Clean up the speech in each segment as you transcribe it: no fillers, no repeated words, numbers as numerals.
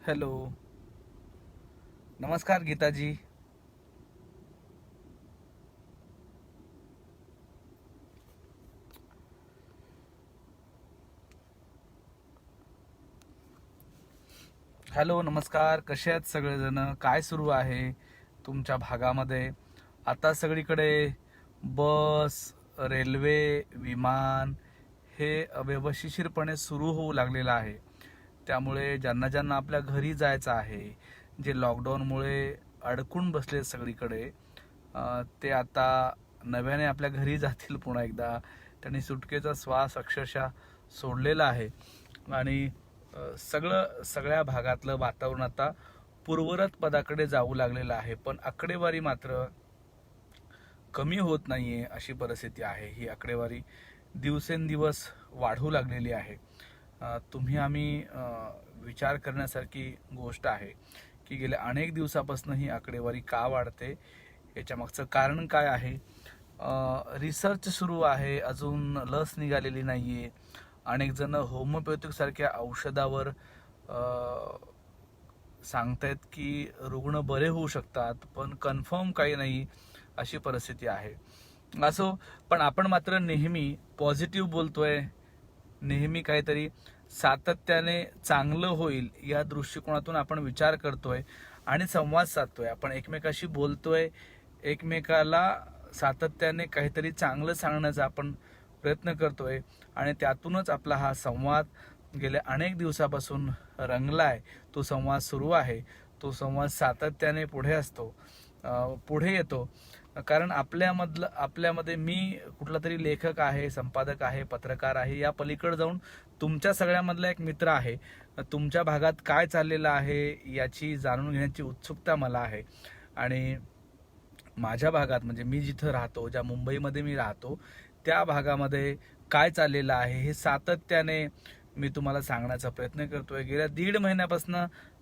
Hello. नमस्कार गीताजी. Hello, नमस्कार. कसे आहेत सगळेजण? काय सुरू आहे तुमच्या भागामध्ये? आता सगळीकडे बस, रेल्वे, विमान हे व्यवशिशीरपणे सुरू होऊ लागलेलं आहे. त्यामुळे ज्यांना ज्यांना आपल्या घरी जायचं आहे, जे लॉकडाऊनमुळे अडकून बसले सगळीकडे, ते आता नव्याने आपल्या घरी जातील पुन्हा एकदा. त्यांनी सुटकेचा श्वास अक्षरशः सोडलेला आहे. आणि सगळ्या भागातलं वातावरण आता पूर्वरत पदाकडे जाऊ लागलेलं आहे. पण आकडेवारी मात्र कमी होत नाहीये अशी परिस्थिती आहे. ही आकडेवारी दिवसेंदिवस वाढू लागलेली आहे. तुम्ही आम्ही विचार करण्यासारखी गोष्ट आहे की गेल्या अनेक दिवसापासून ही आकडेवारी का वाढते, याच्या मागचं कारण काय आहे. रिसर्च सुरू आहे, अजून लस निघालेली नाहीये. अनेक जण होमिओपॅथिक सारख्या औषधावर सांगतायत की रुग्ण बरे होऊ शकतात, पण कन्फर्म काही नाही अशी परिस्थिती आहे. असो, पण आपण मात्र नेहमी पॉझिटिव्ह बोलतोय, नेहमी काहीतरी सातत्याने चांगलं होईल या दृष्टिकोनातून आपण विचार करतोय आणि संवाद साधतोय. आपण एकमेकाशी बोलतोय, एकमेकाला सातत्याने काहीतरी चांगलं सांगण्याचा आपण प्रयत्न करतोय आणि त्यातूनच आपला हा संवाद गेल्या अनेक दिवसापासून रंगलाय. तो संवाद सुरू आहे. तो संवाद सातत्याने पुढे येतो. कारण आपल्यामध्ये मी कुठला तरी लेखक आहे, संपादक आहे, पत्रकार आहे, या पलीकडे जाऊन तुमच्या सगळ्यामधला एक मित्र आहे. तुमच्या भागात काय चाललेलं आहे याची जाणून घेण्याची उत्सुकता मला आहे. आणि माझ्या भागात, म्हणजे मी जिथं राहतो, ज्या मुंबईमध्ये मी राहतो, त्या भागामध्ये काय चाललेलं आहे हे सातत्याने मी तुम्हाला सांगण्याचा प्रयत्न करतोय. गेल्या 1.5 महिन्यापासून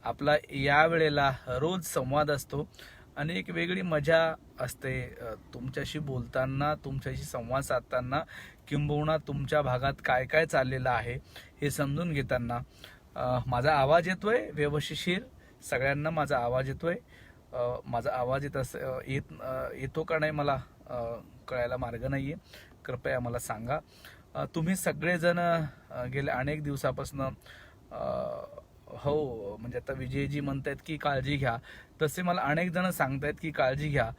आपला या वेळेला रोज संवाद असतो आणि एक वेगळी मजा असते तुमच्याशी बोलताना, तुमच्याशी संवाद साधताना, किंबहुना तुमच्या भागात काय काय चाललेलं आहे हे समजून घेताना. माझा आवाज येतोय व्यवस्थिशीर? सगळ्यांना माझा आवाज येतोय? माझा आवाज येतो का नाही मला कळायला मार्ग नाहीये. कृपया मला सांगा. तुम्ही सगळेजण गेल्या अनेक दिवसापासून हो, म्हणजे आता विजयजी म्हणतायत की काळजी घ्या, तसे मला अनेक जण सांगतायत की काळजी घ्या.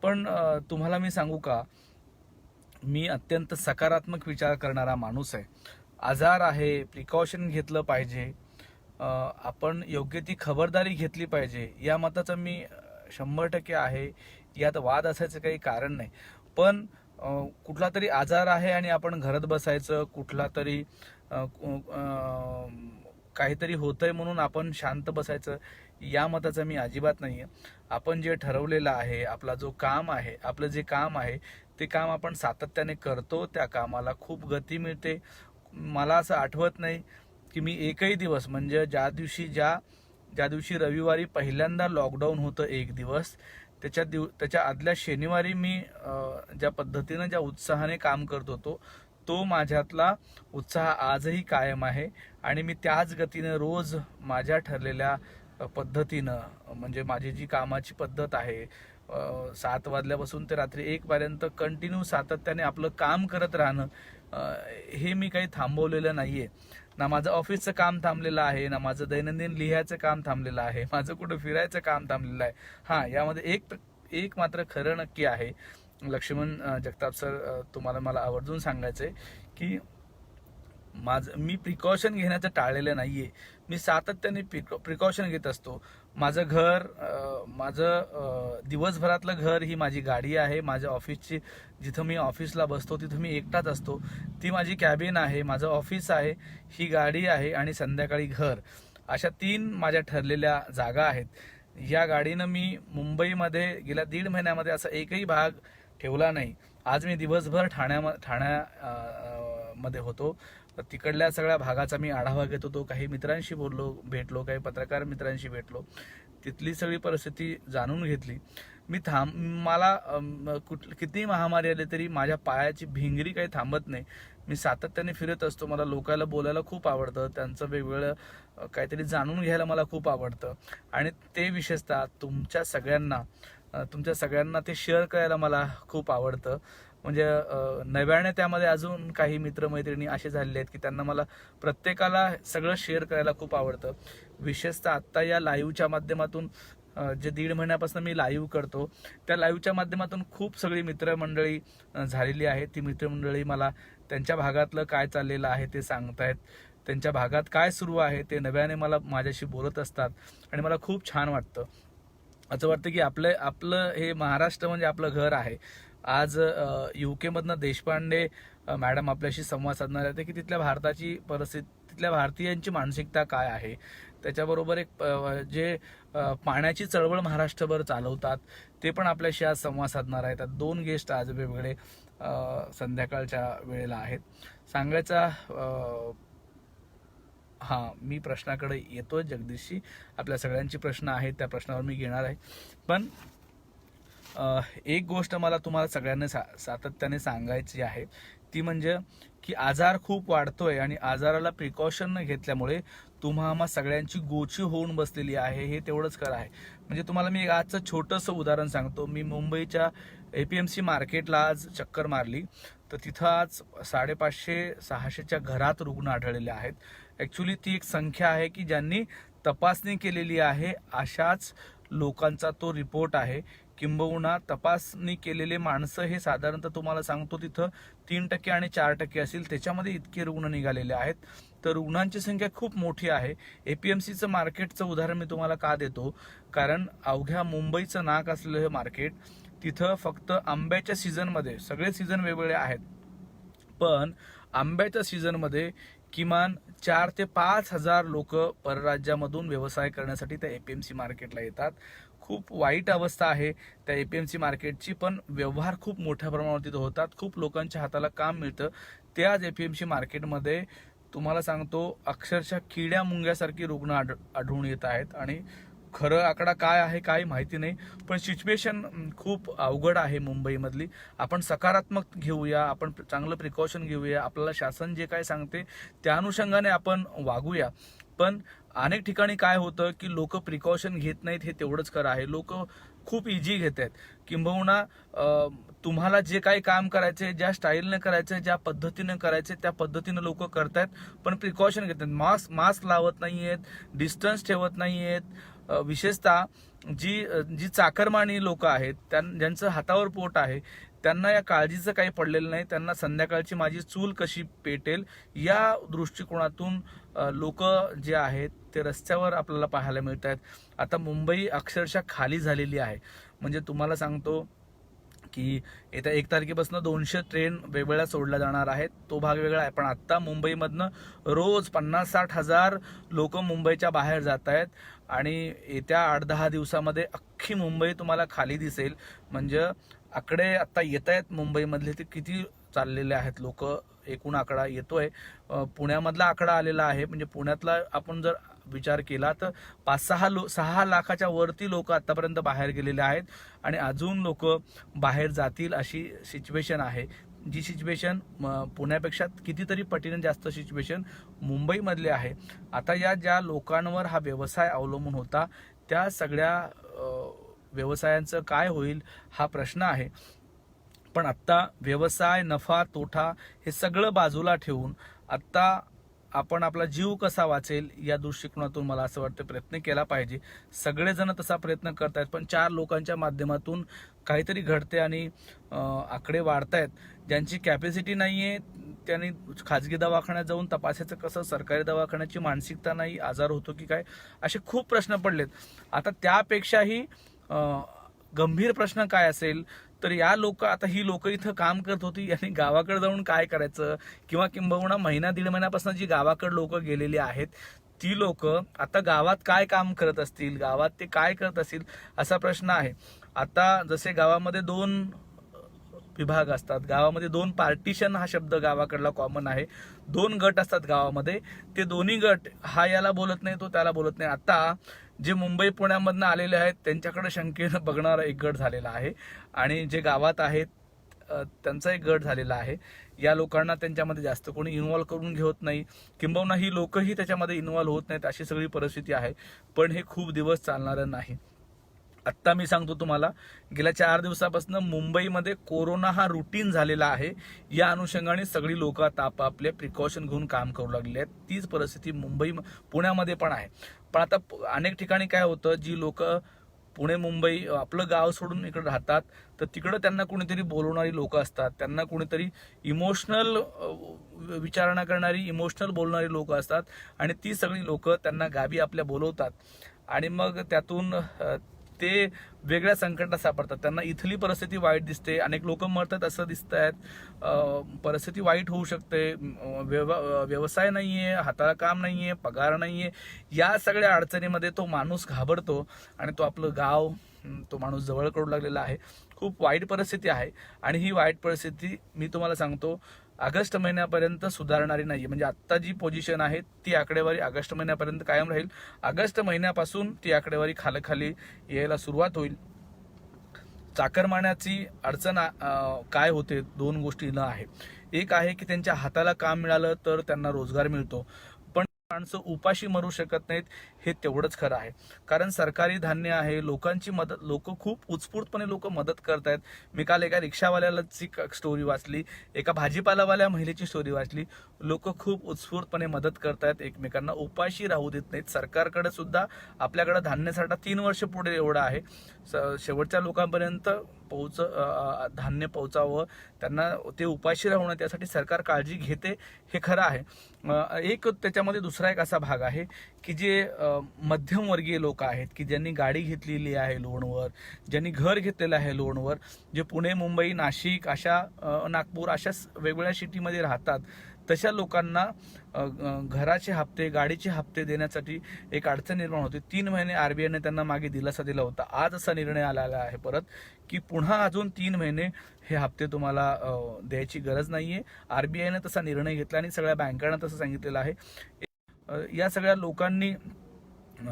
पण तुम्हाला मी सांगू का, मी अत्यंत सकारात्मक विचार करणारा माणूस आहे. आजार आहे, प्रिकॉशन घेतलं पाहिजे, आपण योग्य ती खबरदारी घेतली पाहिजे, या मताचं मी 100% आहे. यात वाद असायचं काही कारण नाही. पण कुठला तरी आजार आहे आणि आपण घरात बसायचं, कुठला तरी काहीतरी होतंय म्हणून आपण शांत बसायचं, या मताचा मी अजिबात नाहीये. आपण जे ठरवलेलं आहे, आपला जो काम आहे, आपलं जे काम आहे ते काम आपण सातत्याने करतो. त्या कामाला खूप गती मिळते. मला असं आठवत नाही की मी एकही दिवस, म्हणजे ज्या दिवशी रविवारी पहिल्यांदा लॉकडाऊन होतं 1 दिवस, त्याच्या आदल्या शनिवारी मी ज्या पद्धतीनं, ज्या उत्साहाने काम करत होतो, तो माझ्यातला उत्साह आजही कायम आहे. आणि मी त्याच गतीनं रोज माझ्या ठरलेल्या पद्धतीनं, म्हणजे माझी जी कामाची पद्धत आहे, 7 वाजल्यापासून ते रात्री 1 पर्यंत कंटिन्यू सातत्याने आपलं काम करत राहणं, हे मी काही थांबवलेलं नाहीये. ना माझं ऑफिसचं काम थांबलेलं आहे, ना माझं दैनंदिन लिहायचं काम थांबलेलं आहे, माझं कुठं फिरायचं काम थांबलेलं आहे. हां, यामध्ये एक मात्र खरं नक्की आहे, लक्ष्मण जगताप सर, तुम्हाला मला आवर्जून सांगायचंय की मी प्रिकॉशन घेण्याचं टाळलेलं नाहीये. मी सातत्याने प्रिकॉशन घेत असतो. माझं दिवसभरातलं घर ही माझी गाडी आहे. माझ्या ऑफिसची, जिथं मी ऑफिसला बसतो तिथं मी एकटाच असतो, ती माझी कॅबिन आहे. माझं ऑफिस आहे, ही गाडी आहे, आणि संध्याकाळी घर. अशा 3 माझ्या ठरलेल्या जागा आहेत. या गाडीनं मी मुंबईमध्ये गेल्या 1.5 महिन्यामध्ये असा एकही भाग ठेवला नाही. आज मी दिवसभर ठाण्यामध्ये होतो. तिकडल्या सगळ्या भागाचा मी आढावा घेत होतो. काही मित्रांशी भेटलो, काही पत्रकार मित्रांशी भेटलो, तिथली सगळी परिस्थिती जाणून घेतली. मी मला कितीही महामारी आली तरी माझ्या पायाची भिंगरी काही थांबत नाही. मी सातत्याने फिरत असतो. मला लोकांना बोलायला खूप आवडतं, त्यांचं वेगवेगळं काहीतरी जाणून घ्यायला मला खूप आवडतं आणि ते विशेषतः तुमच्या सगळ्यांना ते शेअर करायला मला खूप आवडतं. म्हणजे नव्याने त्यामध्ये अजून काही मित्रमैत्रिणी असे झालेले आहेत की त्यांना मला प्रत्येकाला सगळं शेअर करायला खूप आवडतं. विशेषतः आत्ता या लाईव्हच्या माध्यमातून जे 1.5 महिन्यापासून मी लाईव्ह करतो त्या लाईव्हच्या माध्यमातून खूप सगळी मित्रमंडळी झालेली आहे. ती मित्रमंडळी मला त्यांच्या भागातलं काय चाललेलं आहे ते सांगतायत, त्यांच्या भागात काय सुरू आहे ते नव्याने माझ्याशी बोलत असतात आणि मला खूप छान वाटतं. असं वाटतं की आपलं हे महाराष्ट्र म्हणजे आपलं घर आहे. आज UK मधनं देशपांडे मॅडम आपल्याशी संवाद साधणार आहे की तिथल्या भारताची परिस्थिती, तिथल्या भारतीयांची मानसिकता काय आहे. त्याच्याबरोबर एक जे पाण्याची चळवळ महाराष्ट्रभर चालवतात ते पण आपल्याशी आज संवाद साधणार आहेत. 2 गेस्ट आज वेगवेगळे संध्याकाळच्या वेळेला आहेत. सांगायचा हां, मी प्रश्नाकडे येतोय जगदीशशी. आपल्या सगळ्यांची प्रश्न आहेत, त्या प्रश्नावर मी घेणार आहे. पण एक गोष्ट मला तुम्हाला सगळ्यांना सातत्याने सांगायची आहे, ती म्हणजे की आजार खूप वाढतोय आणि आजाराला प्रिकॉशन न घेतल्यामुळे तुम्हा सगळ्यांची गोची होऊन बसलेली आहे. हे तेवढंच खरं आहे. म्हणजे तुम्हाला मी आजचं छोटंसं उदाहरण सांगतो. मी मुंबईच्या APMC मार्केटला आज चक्कर मारली तर तिथं आज 550-600च्या घरात रुग्ण आढळलेले आहेत. ॲक्च्युली ती एक संख्या आहे की ज्यांनी तपासणी केलेली आहे अशाच लोकांचा तो रिपोर्ट आहे. किंबहुना तपासणी केलेले माणसं हे साधारणतः तुम्हाला सांगतो तिथं 3% आणि 4% असतील, त्याच्यामध्ये इतके रुग्ण निघालेले आहेत. तर रुग्णांची संख्या खूप मोठी आहे. APMCचं मार्केटचं उदाहरण मी तुम्हाला का देतो, कारण अवघ्या मुंबईचं नाक असलेलं हे मार्केट, तिथं फक्त आंब्याच्या सीझनमध्ये, सगळे सीझन वेगवेगळे आहेत, पण आंब्याच्या सीझनमध्ये किमान 4,000 ते 5,000 लोक परराज्यामधून व्यवसाय करण्यासाठी त्या APMC मार्केटला येतात. खूप वाईट अवस्था आहे त्या APMC मार्केटची, पण व्यवहार खूप मोठ्या प्रमाणावर तिथं होतात. खूप लोकांच्या हाताला काम मिळतं. त्याच APMC मार्केटमध्ये तुम्हाला सांगतो अक्षरशः किड्या मुंग्यासारखी रुग्ण आढळून येत आहेत. आणि खरं आकडा काय आहे काही माहिती नाही, पण सिच्युएशन खूप अवघड आहे मुंबईमधली. आपण सकारात्मक घेऊया, आपण चांगलं प्रिकॉशन घेऊया, आपल्याला शासन जे काय सांगते त्या अनुषंगाने आपण वागूया. पण अनेक ठिकाणी काय होतं की लोक प्रिकॉशन घेत नाहीत, हे तेवढंच खरं आहे. लोक खूप इझी घेत आहेत. किंबहुना तुम्हाला जे काही काम करायचे, ज्या स्टाईलने करायचे, ज्या पद्धतीने करायचे त्या पद्धतीने लोक करतायत, पण प्रिकॉशन घेतात. मास्क लावत नाहीयेत, डिस्टन्स ठेवत नाहीयेत. विशेषतः जी चाकरमानी लोक आहेत, ज्यांचं हातावर पोट आहे, त्यांना या काळजीचं काही पडलेलं नाही. त्यांना संध्याकाळची माझी चूल कशी पेटेल या दृष्टिकोनातून लोक जे आहेत ते रस्त्यावर आपल्याला पाहायला मिळत आहेत. आता मुंबई अक्षरशः खाली झालेली आहे. म्हणजे तुम्हाला सांगतो की येत्या 1 तारखेपासून 200 ट्रेन वेगवेगळ्या सोडल्या जाणार आहेत. तो भाग वेगळा आहे. पण आता मुंबईमधनं रोज 50-60 हजार लोक मुंबईच्या बाहेर जात आहेत आणि येत्या 8-10 दिवसामध्ये अख्खी मुंबई तुम्हाला खाली दिसेल. म्हणजे आकडे आता येत आहेत मुंबईमधले ते किती चाललेले आहेत लोक, एकूण आकडा येतोय. पुण्यामधला आकडा आलेला आहे. म्हणजे पुण्यातला आपण जर विचार केला तर 5-6 लाखाच्या वरती लोक आतापर्यंत बाहेर गेलेले आहेत आणि अजून लोक बाहेर जातील अशी सिच्युएशन आहे. जी सिच्युएशन पुण्यापेक्षा कितीतरी पटीने जास्त सिच्युएशन मुंबईमधली आहे. आता ज्या लोकांवर हा व्यवसाय अवलंबून होता त्या सगळ्या व्यवसायांचं काय होईल हा प्रश्न आहे. पण आत्ता व्यवसाय, नफा, तोटा हे सगळं बाजूला ठेवून आत्ता आपण आपला जीव कसा वाचेल या दृष्टिकोनातून मला असं वाटतं प्रयत्न केला पाहिजे. सगळेजण तसा प्रयत्न करतायत, पण 4 लोकांच्या माध्यमातून काहीतरी घडते आणि आकडे वाढतायत. ज्यांची कॅपॅसिटी नाहीये त्यांनी खाजगी दवाखान्यात जाऊन तपासायचं कसं, सरकारी दवाखान्याची मानसिकता नाही, आजार होतो की काय, असे खूप प्रश्न पडलेत. आता त्यापेक्षाही गंभीर प्रश्न काय असेल तर आता ही लोक इथं काम करत होती आणि गावाकडे जाऊन काय करायचं, किंवा किंबहुना 1-1.5 महिन्यापासून जी गावाकडे लोक गेलेली आहेत ती लोक आता गावात काय काम करत असतील, गावात ते काय करत असतील असा प्रश्न आहे. आता जसे गावामध्ये 2 विभाग असतात, गावामध्ये 2 पार्टिशन हा शब्द गावाकडला कॉमन आहे. 2 गट असतात गावामध्ये, ते दोन्ही गट हा याला बोलत नाही, तो त्याला बोलत नाही. आता जे मुंबई पुण्यामधनं आलेले आहेत त्यांच्याकडे शंकेनं बघणारा एक गट झालेला आहे आणि जे गावात आहेत त्यांचा एक गट झालेला आहे. या लोकांना त्यांच्यामध्ये जास्त कोणी इन्व्हॉल्व करून घेत नाही, किंबहुना ही लोकही त्याच्यामध्ये इन्व्हॉल्व होत नाहीत, अशी सगळी परिस्थिती आहे. पण हे खूप दिवस चालणारं नाही. आत्ता मी सांगतो तुम्हाला, गेल्या 4 दिवसापासून मुंबईमध्ये कोरोना हा रुटीन झालेला आहे. या अनुषंगाने सगळी लोक आता आपापले प्रिकॉशन घेऊन काम करू लागलेली आहेत. तीच परिस्थिती पुण्यामध्ये पण आहे. पण आता अनेक ठिकाणी काय होतं, जी लोक पुणे मुंबई आपलं गाव सोडून इकडे राहतात, तर तिकडं त्यांना कोणीतरी बोलवणारी लोक असतात, त्यांना कोणीतरी इमोशनल विचारणा करणारी, इमोशनल बोलणारी लोक असतात आणि ती सगळी लोक त्यांना गावी आपल्या बोलवतात आणि मग त्यातून ते वेगळ्या संकटात सापडतात. त्यांना इथली परिस्थिती वाईट दिसते, अनेक लोक मरतात असं दिसत आहेत, परिस्थिती वाईट होऊ शकते, व्यवसाय नाहीये, हाताला काम नाहीये, पगार नाहीये, या सगळ्या अडचणीमध्ये तो माणूस घाबरतो आणि तो आपलं गाव, तो माणूस जवळ करू लागलेला आहे. खूप वाईट परिस्थिती आहे आणि ही वाईट परिस्थिती मी तुम्हाला सांगतो ऑगस्ट महिन्यापर्यंत सुधारणारी नाही. म्हणजे आत्ता जी पोझिशन आहे ती आकडेवारी ऑगस्ट महिन्यापर्यंत कायम राहील. ऑगस्ट महिन्यापासून ती आकडेवारी खाली यायला सुरुवात होईल. चाकरमान्याची अडचण काय होते, 2 गोष्टींना आहे. एक आहे की त्यांच्या हाताला काम मिळालं तर त्यांना रोजगार मिळतो, पण माणसं उपाशी मरू शकत नाहीत, हे तेवढंच खरं आहे. कारण सरकारी धान्य आहे, लोकांची मदत, लोक खूप उत्स्फूर्तपणे मदत करतायत. मी काल एका रिक्षावाल्याची स्टोरी वाचली, एका भाजीपालावाल्या महिलेची स्टोरी वाचली. लोक खूप उत्स्फूर्तपणे मदत करतायत, एकमेकांना उपाशी राहू देत नाहीत. सरकारकडे सुद्धा आपल्याकडे धान्यसाठा 3 वर्ष पुढे एवढा आहे. शेवटच्या लोकांपर्यंत धान्य पोहोचावं, त्यांना ते उपाशी राहू नये, त्यासाठी सरकार काळजी घेते, हे खरं आहे. एक त्याच्यामध्ये दुसरा एक असा भाग आहे की जे मध्यमवर्गीय लोक आहेत, की ज्यांनी गाडी घेतलेली आहे लोनवर, ज्यांनी घर घेतलेलं आहे लोनवर, जे पुणे मुंबई नाशिक अशा नागपूर अशा वेगवेगळ्या सिटीमध्ये राहतात, तशा लोकांना घराचे हप्ते, गाडीचे हप्ते देण्यासाठी एक अडचण निर्माण होते. 3 महिने आरबीआयने त्यांना मागे दिलासा दिला होता. आज असा निर्णय आलेला आहे परत की पुन्हा अजून 3 महिने हे हप्ते तुम्हाला द्यायची गरज नाहीये. आरबीआयने तसा निर्णय घेतला आणि सगळ्या बँकांना तसं सांगितलेलं आहे. या सगळ्या लोकांनी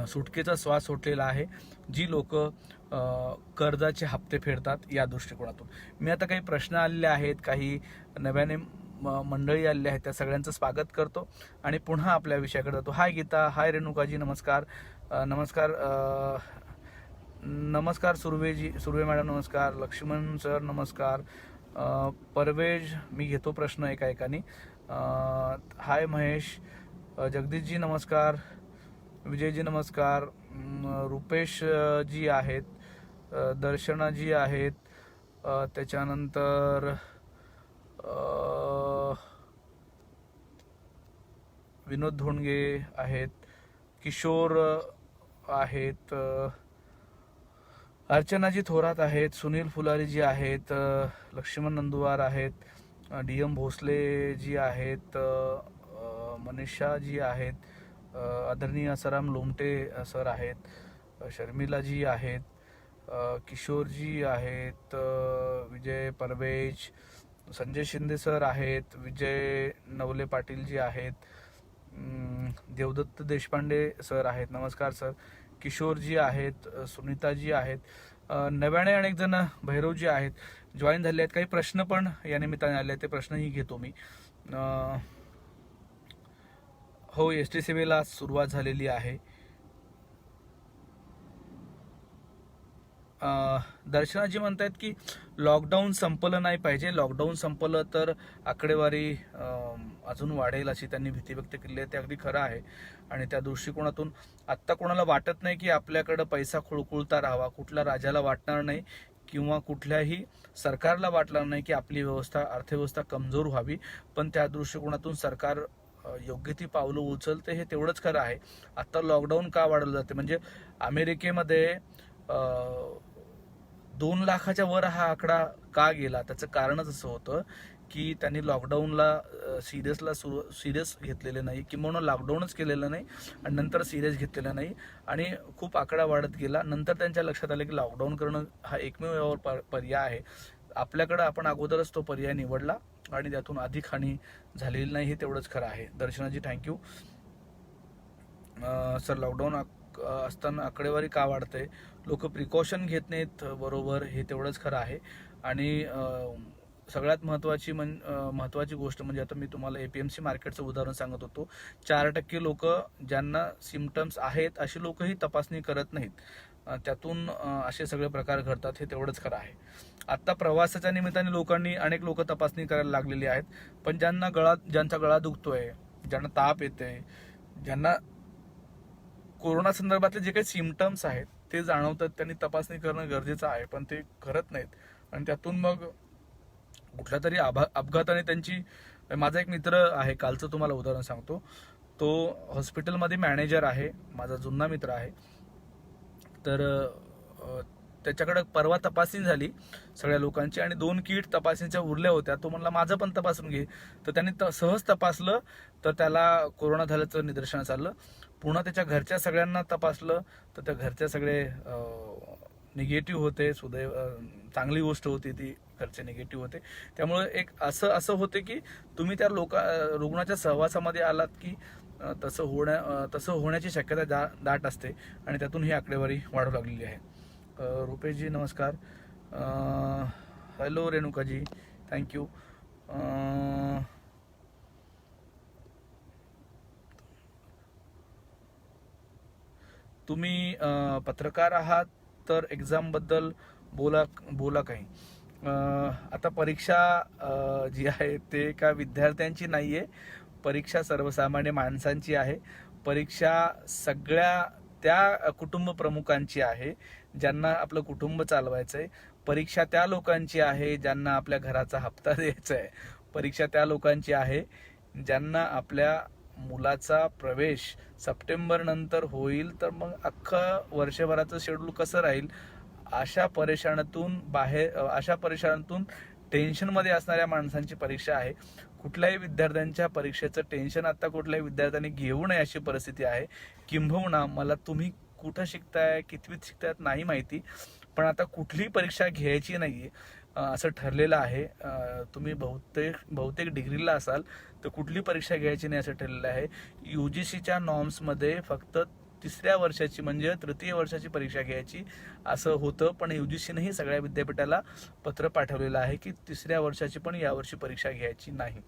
सुटकेचा श्वास सोडलेला आहे, जी लोक कर्जाचे हप्ते फेडतात या दृष्टिकोनातून. मी आता काही प्रश्न आलेले आहेत, काही नव्याने मंडळी आलेली आहेत, त्या सगळ्यांचं स्वागत करतो आणि पुन्हा आपल्या विषयाकडे जातो. हाय गीता, हाय रेणुकाजी, नमस्कार. नमस्कार नमस्कार सुर्वे मॅडम, नमस्कार. लक्ष्मण सर, नमस्कार. परवेज, मी घेतो प्रश्न एकाएकाने. हाय महेश. जगदीशजी नमस्कार. विजयजी नमस्कार. रुपेश जी आहेत, दर्शनाजी आहेत, त्याच्यानंतर विनोद धोंडगे आहेत, किशोर आहेत, अर्चनाजी थोरात आहेत, सुनील फुलारीजी आहेत, लक्ष्मण नंदुवार आहेत, DM भोसले जी आहेत, मनीषाजी आहेत, आदरणीय असराम लोमटे सर आहेत, शर्मिलाजी आहेत, किशोरजी आहेत, विजय परवेज, संजय शिंदे सर आहेत, विजय नवले पाटीलजी आहेत, देवदत्त देशपांडे सर आहेत, नमस्कार सर. किशोरजी आहेत, सुनीताजी आहेत, नव्याने अनेक जण, भैरवजी आहेत, जॉईन झाले आहेत. काही प्रश्न पण या निमित्ताने आले आहेत, ते प्रश्नही घेतो मी. हो, ST सेवेला सुरुवात झालेली आहे. दर्शनाजी म्हणतायत की लॉकडाऊन संपलं नाही पाहिजे, लॉकडाऊन संपलं तर आकडेवारी अजून वाढेल अशी त्यांनी भीती व्यक्त केली आहे. ते अगदी खरं आहे आणि त्या दृष्टिकोनातून आत्ता कोणाला वाटत नाही की आपल्याकडं पैसा खुळखुळता राहावा, कुठल्या राजाला वाटणार नाही किंवा कुठल्याही सरकारला वाटणार नाही की आपली अर्थव्यवस्था कमजोर व्हावी. पण त्या दृष्टिकोनातून सरकार योग्य ती पावलं उचलते, हे तेवढंच खरं आहे. आता लॉकडाऊन का वाढवलं जाते, म्हणजे अमेरिकेमध्ये 2 लाखाच्या वर हा आकडा का गेला, त्याचं कारणच असं होतं की त्यांनी लॉकडाऊनला सिरियस घेतलेलं नाही, किंवा लॉकडाऊनच केलेलं नाही आणि नंतर सिरियस घेतलेलं नाही आणि खूप आकडा वाढत गेला. नंतर त्यांच्या लक्षात आलं की लॉकडाऊन करणं हा एकमेव पर्याय आहे. आपल्याकडं आपण अगोदरच तो पर्याय निवडला आणि त्यातून अधिक हानी झालेली नाही, हे तेवढंच खरं आहे. दर्शनाजी थँक्यू सर. लॉकडाऊन असताना आकडेवारी का वाढते, लोक प्रिकॉशन घेत नाहीत, बरोबर, हे तेवढंच खरं आहे. आणि सगळ्यात महत्त्वाची गोष्ट म्हणजे आता मी तुम्हाला APMC मार्केटचं उदाहरण सांगत होतो. 4% लोक ज्यांना सिम्पटम्स आहेत अशी लोकही तपासणी करत नाहीत. त्यातून असे सगळे प्रकार घडतात, हे तेवढंच खरं आहे. आता प्रवासाच्या निमित्ताने अनेक लोक तपासणी करायला लागलेली आहेत. पण ज्यांचा गळा दुखतोय, ज्यांना ताप येते, ज्यांना कोरोना संदर्भातले जे काही सिम्पटम्स आहेत ते जाणवतात, त्यांनी तपासणी करणं गरजेचं आहे, पण ते करत नाहीत. आणि त्यातून मग कुठल्या तरी अपघाताने माझा एक मित्र आहे, कालचं तुम्हाला उदाहरण सांगतो. तो हॉस्पिटलमध्ये मॅनेजर आहे, माझा जुना मित्र आहे. तर त्याच्याकडे परवा तपासणी झाली सगळ्या लोकांची आणि 2 किट तपासणीच्या उरल्या होत्या. तो म्हणला माझं पण तपासून घे. तर त्याने सहज तपासलं, तर त्याला कोरोना झाल्याचं निदर्शनास आलं. पुन्हा त्याच्या घरच्या सगळ्यांना तपासलं, तर त्या घरच्या सगळे निगेटिव्ह होते. सुदैव चांगली गोष्ट होती ती, घरचे निगेटिव्ह होते. त्यामुळे एक असं होते की तुम्ही त्या रुग्णाच्या सहवासामध्ये आलात की तसं होण्याची शक्यता दाट असते आणि त्यातून ही आकडेवारी वाढू लागलेली आहे. रुपेशजी नमस्कार. Hello Renukaji, thank you. तुम्ही पत्रकार आहात तर एक्झाम बद्दल बोला काही. आता परीक्षा जी आहे ते एका विद्यार्थ्यांची नाहीये, परीक्षा सर्वसामान्य माणसांची आहे. परीक्षा सगळ्या त्या कुटुंब प्रमुखांची आहे ज्यांना आपलं कुटुंब चालवायचं आहे. परीक्षा त्या लोकांची आहे ज्यांना आपल्या घराचा हप्ता द्यायचा आहे. परीक्षा त्या लोकांची आहे ज्यांना आपल्या मुलाचा प्रवेश सप्टेंबर नंतर होईल, तर मग अख्खं वर्षभराचं शेड्यूल कसं राहील, अशा परेशानातून टेन्शनमध्ये असणाऱ्या माणसांची परीक्षा आहे. कुठल्याही विद्यार्थ्यांच्या परीक्षेचं टेन्शन आता कुठल्याही विद्यार्थ्यांनी घेऊ नये अशी परिस्थिती आहे. किंबहुना मला तुम्ही कुठं शिकताय, कितवीत शिकतायत नाही माहिती, पण आता कुठलीही परीक्षा घ्यायची नाहीये असं ठरलेलं आहे. तुम्ही बहुतेक डिग्रीला असाल तर कुठली परीक्षा घ्यायची नाही असं ठरलेलं आहे. UGCच्या नॉर्म्समध्ये फक्त 3ऱ्या वर्षाची म्हणजे तृतीय वर्षाची परीक्षा घ्यायची असं होतं, पण UGCनेही सगळ्या विद्यापीठाला पत्र पाठवलेलं आहे की 3ऱ्या वर्षाची पण यावर्षी परीक्षा घ्यायची नाही.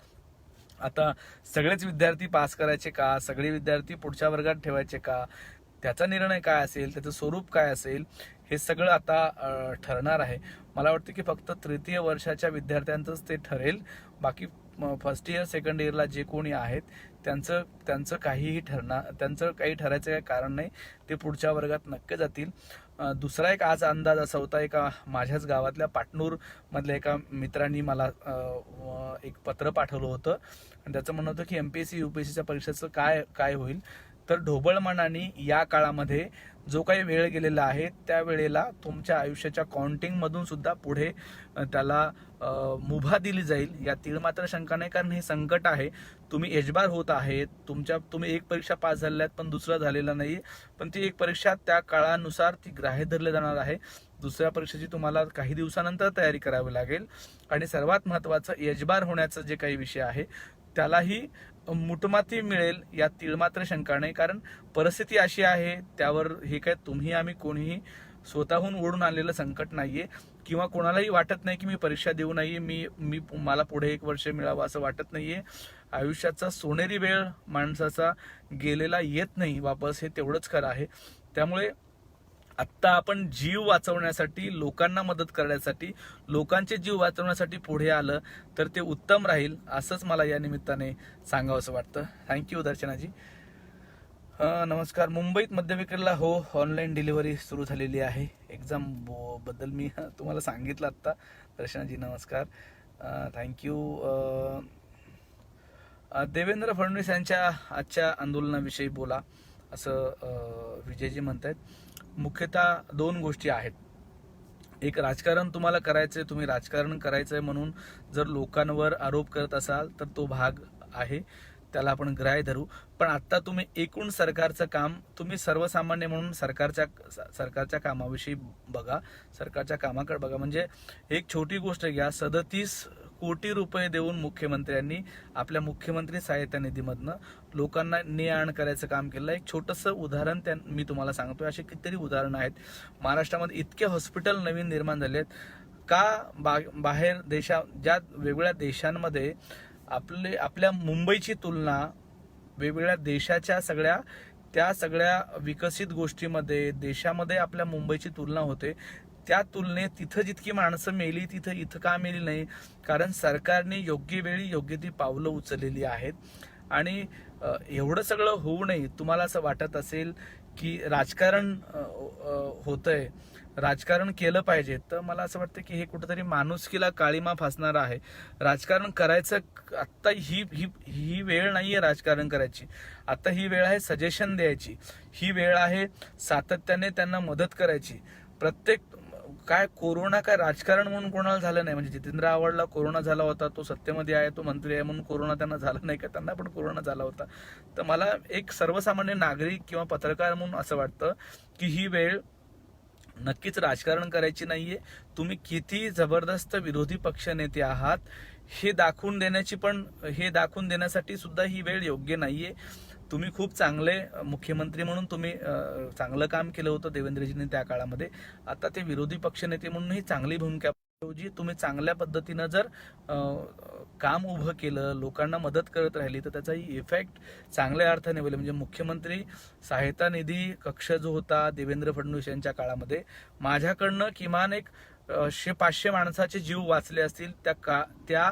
आता सगळेच विद्यार्थी पास करायचे का, सगळे विद्यार्थी पुढच्या वर्गात ठेवायचे का, त्याचा निर्णय काय असेल, त्याचं स्वरूप काय असेल, हे सगळं आता ठरणार आहे. मला वाटतं की फक्त तृतीय वर्षाच्या विद्यार्थ्यांचंच ते ठरेल. बाकी फर्स्ट इयर सेकंड इयरला जे कोणी आहेत त्यांचं काही ठरायचं काही कारण नाही. ते पुढच्या वर्गात नक्की जातील. दुसरा एक आज अंदाज असा होता, एका माझ्याच गावातल्या पाटणूर मधल्या एका मित्रांनी मला एक पत्र पाठवलं होतं आणि त्याचं म्हणणं होतं की MPSC UPSCच्या परीक्षेचं काय होईल. तर ढोबळमानाने या काळामध्ये जो काही वेळ गेलेला आहे त्या वेळेला तुमच्या आयुष्याच्या काउंटिंग मधून सुद्धा पुढे त्याला मुभा दिली जाईल, या तीळ मात्र शंका नाही. कारण हे संकट आहे, तुम्ही एजबार होत आहेत, तुम्ही एक परीक्षा पास झालेल्या आहेत पण दुसरा झालेला नाही, पण ती एक परीक्षा त्या काळानुसार ती ग्राह्य धरली जाणार आहे. दुसऱ्या परीक्षेची तुम्हाला काही दिवसानंतर तयारी करावी लागेल. आणि सर्वात महत्वाचं, एजबार होण्याचं जे काही विषय आहे त्यालाही मुठमाती मिळेल, यात तीळमात्र शंका नाही. कारण परिस्थिती अशी आहे, त्यावर हे काय तुम्ही आम्ही कोणीही स्वतःहून ओढून आणलेलं संकट नाहीये. किंवा कोणालाही वाटत नाही की मी परीक्षा देऊ नाहीये, मला पुढे 1 वर्ष मिळावं असं वाटत नाहीये. आयुष्याचा सोनेरी वेळ माणसाचा गेलेला येत नाही वापस, हे तेवढंच खरं आहे. त्यामुळे आत्ता आपण जीव वाचवण्यासाठी, लोकांना मदत करण्यासाठी, लोकांचे जीव वाचवण्यासाठी पुढे आलं तर ते उत्तम राहील, असंच मला या निमित्ताने सांगावंसं वाटतं. थँक्यू दर्शनाजी. नमस्कार. मुंबईत मद्य विक्रीला हो ऑनलाईन डिलिव्हरी सुरू झालेली आहे. एक्झाम बद्दल मी तुम्हाला सांगितलं आत्ता. दर्शनाजी नमस्कार, थँक्यू. देवेंद्र फडणवीस यांच्या आजच्या आंदोलनाविषयी बोला असं विजयजी म्हणतायत. मुख्यतः 2 गोष्टी आहेत. एक, राजकारण तुम्हाला करायचंय, तुम्ही राजकारण करायचंय म्हणून जर लोकांवर आरोप करत असाल तर तो भाग आहे, त्याला आपण ग्राह्य धरू. पण आता तुम्ही एकूण सरकारचं काम, तुम्ही सर्वसामान्य म्हणून सरकारच्या कामाविषयी बघा, सरकारच्या कामाकडे बघा. म्हणजे एक छोटी गोष्ट घ्या, 37 कोटी रुपये देऊन मुख्यमंत्र्यांनी आपल्या मुख्यमंत्री सहायता निधीमधनं लोकांना ने आण करायचं काम केलं. एक छोटंसं उदाहरण मी तुम्हाला सांगतोय. असे कितीतरी उदाहरणं आहेत. महाराष्ट्रामध्ये इतके हॉस्पिटल नवीन निर्माण झाले आहेत का? बाहेर ज्या वेगवेगळ्या देशांमध्ये आपल्या मुंबईची तुलना वेगवेगळ्या देशाच्या सगळ्या विकसित गोष्टीमध्ये देशामध्ये आपल्या मुंबईची तुलना होते. त्या तुलनेत तिथं जितकी माणसं मेली तिथं इथं का मेली नाही? कारण सरकारने योग्य वेळी योग्य ती पावलं उचललेली आहेत. आणि एवढं सगळं होऊ नये, तुम्हाला असं वाटत असेल की राजकारण होतंय, राजकारण केलं पाहिजे, तर मला असं वाटतं की हे कुठेतरी माणुसकीला काळीमा फासणार आहे. राजकारण करायचं आत्ता ही वेळ नाहीये राजकारण करायची. आता ही वेळ आहे सजेशन द्यायची. ही वेळ आहे सातत्याने त्यांना मदत करायची. काय कोरोना काय राजकारण म्हणून कोणाला झालं नाही. म्हणजे जितेंद्र आव्हाडला कोरोना झाला होता, तो सत्तेमध्ये आहे, तो मंत्री आहे म्हणून कोरोना त्यांना झाला नाही का? त्यांना पण कोरोना झाला होता. तर मला एक सर्वसामान्य नागरिक किंवा पत्रकार म्हणून असं वाटतं की ही वेळ नक्कीच राजकारण करायची नाहीये. तुम्ही किती जबरदस्त विरोधी पक्ष नेते आहात हे दाखवून देण्यासाठी सुद्धा ही वेळ योग्य नाहीये. तुम्ही खूप चांगले मुख्यमंत्री म्हणून तुम्ही चांगलं काम केलं होतं देवेंद्रजींनी त्या काळामध्ये. आता ते विरोधी पक्षनेते म्हणूनही चांगली भूमिका तुम्ही चांगल्या पद्धतीनं जर काम उभं केलं, लोकांना मदत करत राहिली, तर त्याचाही इफेक्ट चांगल्या अर्थाने होईल. म्हणजे मुख्यमंत्री सहायता निधी कक्ष जो होता देवेंद्र फडणवीस यांच्या काळामध्ये, माझ्याकडनं किमान एक 500 माणसाचे जीव वाचले असतील त्या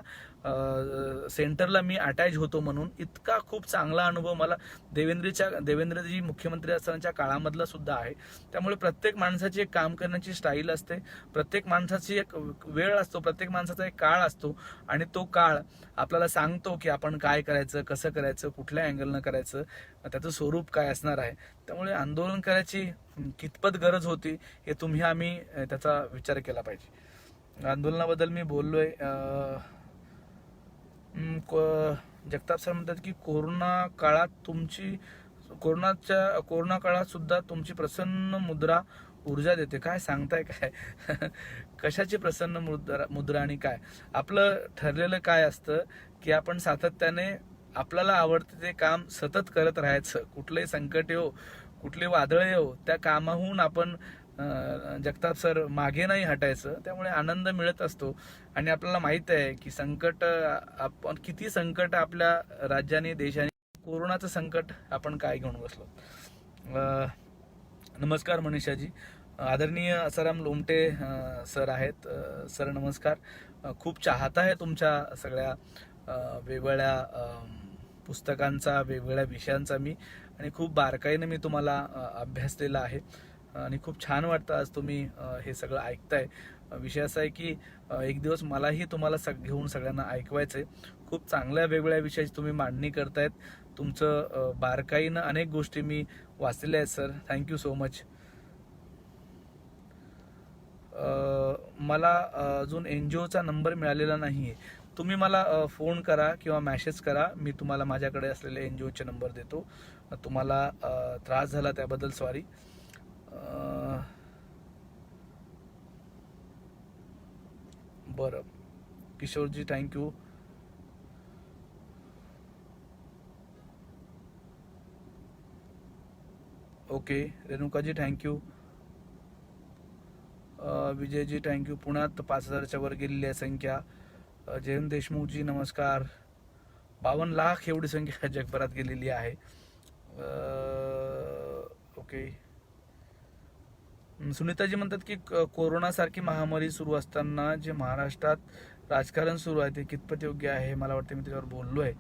सेंटरला मी अटॅच होतो म्हणून. इतका खूप चांगला अनुभव मला देवेंद्रजी मुख्यमंत्री असतानाच्या काळामधला सुद्धा आहे. त्यामुळे प्रत्येक माणसाची एक काम करण्याची स्टाईल असते, प्रत्येक माणसाची एक वेळ असतो, प्रत्येक माणसाचा एक काळ असतो. आणि तो काळ आपल्याला सांगतो की आपण काय करायचं, कसं करायचं, कुठल्या अँगलनं करायचं, त्याचं स्वरूप काय असणार आहे. त्यामुळे आंदोलन करायची कितपत गरज होती हे आम्ही त्याचा विचार केला पाहिजे. आंदोलनाबद्दल मी बोललोय. जगताप सर म्हणतात की कोरोना काळात सुद्धा तुमची प्रसन्न मुद्रा ऊर्जा देते. काय सांगताय काय? कशाची प्रसन्न मुद्रा आणि काय? आपलं ठरलेलं काय असतं की आपण सातत्याने आपल्याला आवडते ते काम सतत करत राहायचं. कुठलंही संकट येऊ, कुठले वादळ येऊ, त्या कामाहून आपण जगताप सर मागे नाही हटायचं. त्यामुळे आनंद मिळत असतो. आणि आपल्याला माहित आहे की किती संकट आपल्या राज्याने, देशाने, कोरोनाचं संकट आपण काय घेऊन बसलो. नमस्कार मनीषाजी. आदरणीय असाराम लोमटे सर आहेत. सर नमस्कार. खूप चाहता आहे तुमच्या सगळ्या वेगवेगळ्या पुस्तकांचा, वेगवेगळ्या विषयांचा मी, आणि खूप बारकाईने मी तुम्हाला अभ्यासलेला आहे. आणि खूप छान वाटतं आज तुम्ही हे सगळं ऐकताय. विषय असा आहे की एक दिवस मलाही तुम्हाला घेऊन सगळ्यांना ऐकवायचंय. खूप चांगल्या वेगवेगळ्या विषयाची तुम्ही मांडणी करतायत. तुमचं बारकाईनं अनेक गोष्टी मी वाचलेल्या आहेत सर. Thank you so much. मला अजून NGOचा नंबर मिळालेला नाहीये. तुम्ही मला फोन करा किंवा मेसेज करा. मी तुम्हाला माझ्याकडे असलेले NGOचे नंबर देतो. तुम्हाला त्रास झाला त्याबद्दल सॉरी. बरं Kishorji thank you. Okay Renukaji thank you. Vijayji thank you. पुण्यात 5000च्या वर गेलेली आहे संख्या. जयंत देशमुखजी नमस्कार. 52 लाख एवढी संख्या जगभरात गेलेली आहे. ओके. सुनीताजी म्हणतात की कोरोनासारखी महामारी सुरू असताना जे महाराष्ट्रात राजकारण सुरू आहे ते कितपत योग्य आहे? मला वाटतं मी त्याच्यावर बोललोय.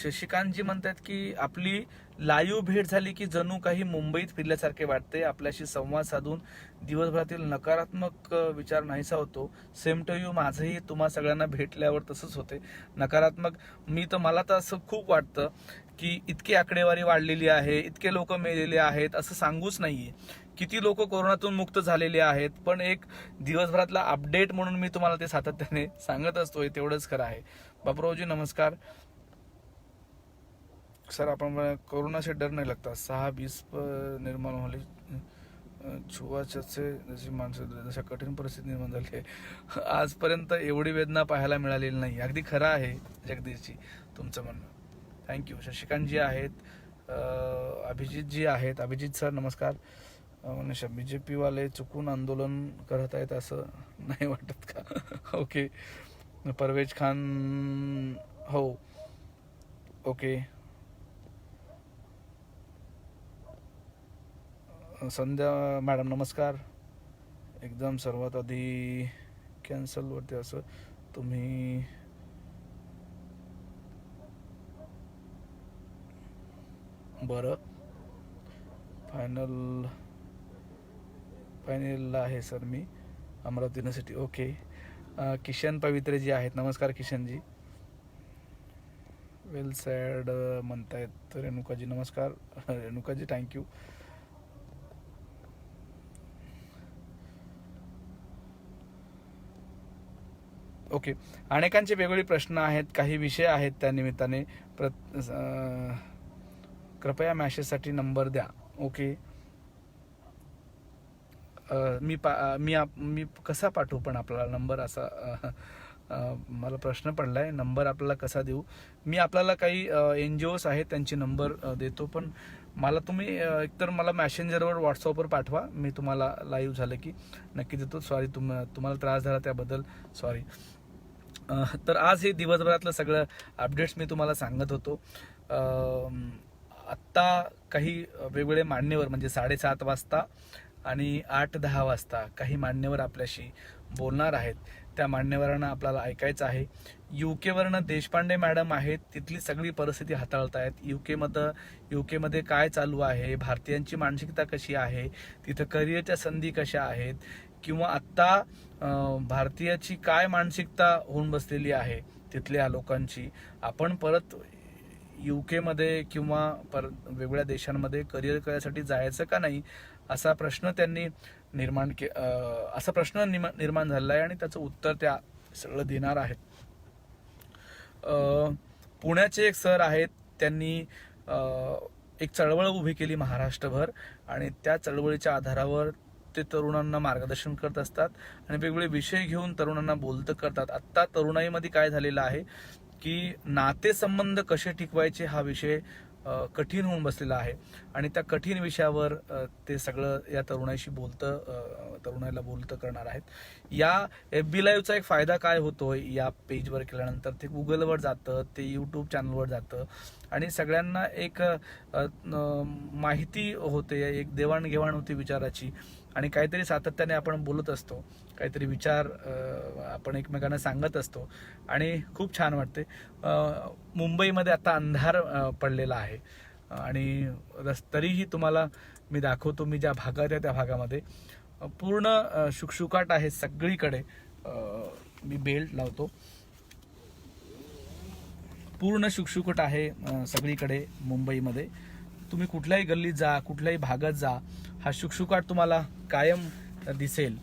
शशिकांतजी म्हणतात की आपली लाईव्ह भेट झाली की जणू काही मुंबईत फिरल्यासारखे वाटते. आपल्याशी संवाद साधून दिवसभरातील नकारात्मक विचार नाहीसा होतो. Same to you. माझंही तुम्हा सगळ्यांना भेटल्यावर तसंच होते नकारात्मक. मला तर असं खूप वाटतं की इतकी आकडेवारी वाढलेली आहे, इतके लोक मेलेले आहेत असं सांगूच नाहीये. किती लोक कोरोनातून मुक्त झालेले आहेत, पण एक दिवसभरातला अपडेट म्हणून मी तुम्हाला ते सातत्याने सांगत असतोय. तेवढंच खरं आहे. बापरावजी नमस्कार. सर आपण कोरोना से डर नहीं लगता 6-20 निर्माण होली छुवाच्याचे जशी माणसं जशा कठीण परिस्थिती निर्माण झाली आहे आजपर्यंत एवढी वेदना पाहायला मिळालेली नाही. अगदी खरं आहे जगदीशजी तुमचं म्हणणं. थँक्यू. शशिकांतजी आहेत, अभिजितजी आहेत. अभिजित सर नमस्कार. मनीषा BJP वाले चुकून आंदोलन करत आहेत असं नाही वाटत का? ओके. परवेज खान हो ओके. संध्या मॅडम नमस्कार. एकदम सर्वात आधी कॅन्सलवरती असं तुम्ही बरं फायनलला आहे सर मी अमरावती युनिव्हर्सिटी. ओके. किशन पवित्रे जी आहेत. नमस्कार किशनजी. वेल सॅड म्हणतायत रेणुकाजी. नमस्कार रेणुकाजी थँक्यू. ओके. अनेकांचे वेगवेगळे प्रश्न आहेत, काही विषय आहेत त्या निमित्ताने. कृपया मॅसेजसाठी नंबर द्या. ओके. मी कसा पाठवू पण आपल्याला नंबर असा मला प्रश्न पडलाय. नंबर आपल्याला कसा देऊ? मी आपल्याला काही NGOs आहेत त्यांचे नंबर देतो, पण मला तुम्ही एकतर मला मॅसेंजरवर व्हॉट्सअपवर पाठवा. मी तुम्हाला लाईव्ह झालं की नक्की देतो. सॉरी तुम्हाला त्रास झाला त्याबद्दल सॉरी. तर आज हे दिवसभरातलं सगळं अपडेट्स मी तुम्हाला सांगत होतो. आत्ता काही वेगवेगळे मान्यवर म्हणजे 7:30 वाजता आणि 8-10 वाजता काही मान्यवर आपल्याशी बोलणार आहेत. त्या मान्यवरांना आपल्याला ऐकायचं आहे. UK देशपांडे मॅडम आहेत, तिथली सगळी परिस्थिती हाताळतायत. UK मध्ये काय चालू आहे, भारतीयांची मानसिकता कशी आहे, तिथं करिअरच्या संधी कशा आहेत, किंवा आत्ता भारतीयाची काय मानसिकता होऊन बसलेली आहे तिथल्या लोकांची. आपण परत UK किंवा परत वेगवेगळ्या देशांमध्ये करिअर करायसाठी जायचं का नाही असा प्रश्न त्यांनी निर्माण झालेला आहे आणि त्याचं उत्तर त्या सगळं देणार आहेत. पुण्याचे एक सर आहेत, त्यांनी एक चळवळ उभी केली महाराष्ट्रभर आणि त्या चळवळीच्या आधारावर ते तरुणांना मार्गदर्शन करत असतात आणि वेगवेगळे विषय घेऊन तरुणांना बोलतं करतात. आत्ता तरुणाईमध्ये काय झालेलं आहे की नातेसंबंध कसे टिकवायचे हा विषय कठीण होऊन बसलेला आहे आणि त्या कठीण विषयावर ते सगळं या तरुणाईला बोलतं करणार आहेत. या FB लाईव्हचा एक फायदा काय होतोय, या पेजवर केल्यानंतर ते गुगलवर जातं, ते यूट्यूब चॅनलवर जातं आणि सगळ्यांना एक माहिती होते, एक देवाणघेवाण होती विचाराची आणि काहीतरी सातत्याने आपण बोलत असतो, काहीतरी विचार आपण एकमेकांना सांगत असतो आणि खूप छान वाटते. मुंबईमध्ये आता अंधार पडलेला आहे आणि तरीही तुम्हाला मी दाखवतो. मी ज्या भागात आहे त्या भागामध्ये पूर्ण शुकशुकाट आहे सगळीकडे. मी बेल्ट लावतो. पूर्ण शुकशुकाट आहे सगळीकडे मुंबईमध्ये. तुम्ही कुठल्याही गल्लीत जा, कुठल्याही भागात जा, हा शुकशुकाट तुम्हाला कायम दिसेल.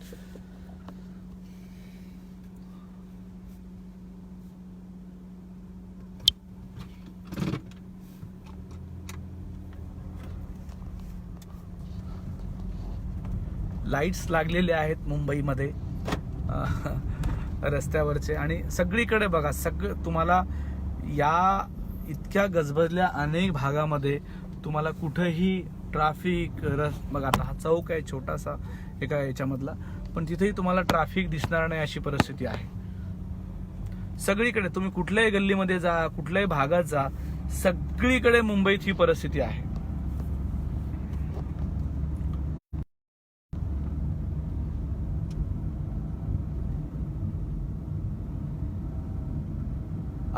लाईट्स लागलेले आहेत मुंबईमध्ये रस्त्यावरचे आणि सगळीकडे बघा. तुम्हाला या इतक्या गजबजल्या अनेक भागामध्ये तुम्हाला कुठेही ट्रॅफिक बघा. आता हा चौक आहे छोटासा एका याच्यामधला, पण तिथेही तुम्हाला ट्रॅफिक दिसणार नाही अशी परिस्थिती आहे सगळीकडे. तुम्ही कुठल्याही गल्लीमध्ये जा, कुठल्याही भागात जा, सगळीकडे मुंबईत ही परिस्थिती आहे.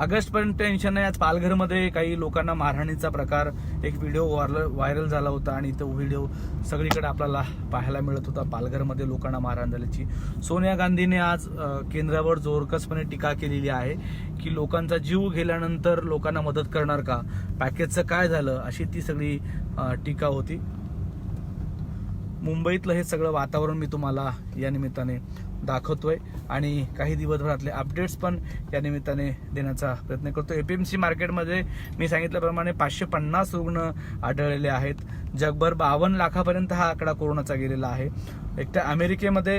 ऑगस्ट पर्यंत टेन्शन नाही. आज पालघरमध्ये काही लोकांना मारहाणीचा प्रकार एक व्हिडिओ व्हायरल झाला होता आणि तो व्हिडिओ सगळीकडे आपल्याला पाहायला मिळत होता. पालघरमध्ये लोकांना मारहाण झाल्याची. सोनिया गांधीने आज केंद्रावर जोरकसपणे टीका केलेली आहे की लोकांचा जीव गेल्यानंतर लोकांना मदत करणार का, पॅकेजचं काय झालं, अशी ती सगळी टीका होती. मुंबईतलं हे सगळं वातावरण मी तुम्हाला या निमित्ताने दाखवतोय आणि काही दिवसभरातले अपडेट्स पण या निमित्ताने देण्याचा प्रयत्न करतो. APMC मार्केटमध्ये मी सांगितल्याप्रमाणे 550 रुग्ण आढळलेले आहेत. जगभर 52 लाखापर्यंत हा आकडा कोरोनाचा गेलेला आहे. एकट्या अमेरिकेमध्ये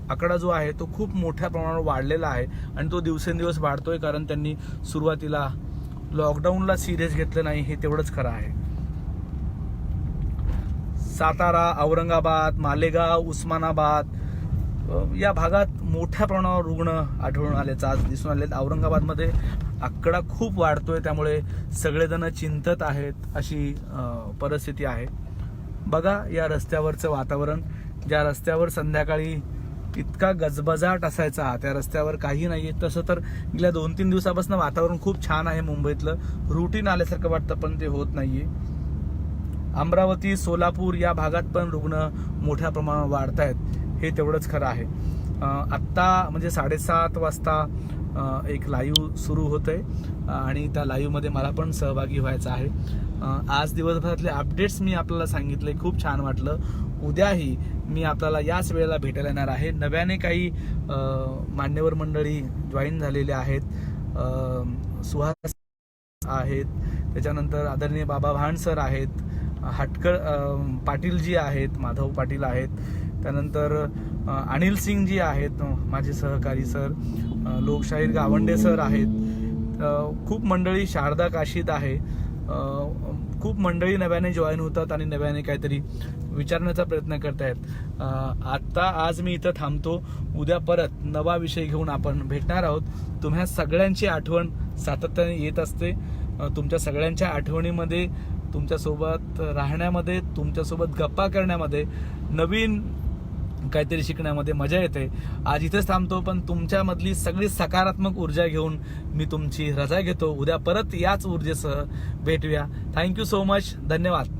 आकडा जो आहे तो खूप मोठ्या प्रमाणावर वाढलेला आहे आणि तो दिवसेंदिवस वाढतोय, कारण त्यांनी सुरुवातीला लॉकडाऊनला सिरियस घेतलं नाही, हे तेवढंच खरं आहे. सातारा, औरंगाबाद, मालेगाव, उस्मानाबाद या भागात मोठ्या प्रमाणावर रुग्ण आढळून आल्याचं आज दिसून आले. औरंगाबादमध्ये आकडा खूप वाढतोय, त्यामुळे सगळेजण चिंतत आहेत अशी परिस्थिती आहे. बघा या रस्त्यावरचं वातावरण, ज्या रस्त्यावर संध्याकाळी इतका गजबजाट असायचा त्या रस्त्यावर काही नाहीये. तसं तर गेल्या 2-3 दिवसापासून वातावरण खूप छान आहे. मुंबईतलं रुटीन आल्यासारखं वाटतं, पण ते होत नाहीये. अमरावती, सोलापूर या भागात पण रुग्ण मोठ्या प्रमाणावर वाढत आहेत, हे तेवढंच खरं आहे. आत्ता म्हणजे 7:30 वाजता एक लाईव्ह सुरू होतंय आणि त्या लाईव्हमध्ये मला पण सहभागी व्हायचं आहे. आज दिवसभरातले अपडेट्स मी आपल्याला सांगितले, खूप छान वाटलं. उद्याही मी आपल्याला याच वेळेला भेटायला येणार आहे. नव्याने काही मान्यवर मंडळी जॉईन झालेले आहेत. सुहास आहेत, त्याच्यानंतर आदरणीय बाबा भांड सर आहेत, हटकर पाटीलजी आहेत, माधव पाटील आहेत, त्यानंतर अनिल सिंगजी आहेत माझे सहकारी सर, लोकशाहीर गावंडे सर आहेत. खूप मंडळी, शारदा काशीद आहे. खूप मंडळी नव्याने जॉईन होतात आणि नव्याने काहीतरी विचारण्याचा प्रयत्न करतायत. आज मी इथं थांबतो. उद्या परत नवा विषय घेऊन आपण भेटणार आहोत. तुम्हा सगळ्यांची आठवण सातत्याने येत असते. तुमच्या सगळ्यांच्या आठवणीमध्ये, तुमच्यासोबत राहण्यामध्ये, तुमच्यासोबत गप्पा करण्यामध्ये, नवीन काहीतरी शिकण्यामध्ये मजा येते. आज इथेच थांबतो, पण तुमच्यामधली सगळी सकारात्मक ऊर्जा घेऊन मी तुमची रजा घेतो. उद्या परत याच ऊर्जेसह भेटूया. Thank you so much. धन्यवाद.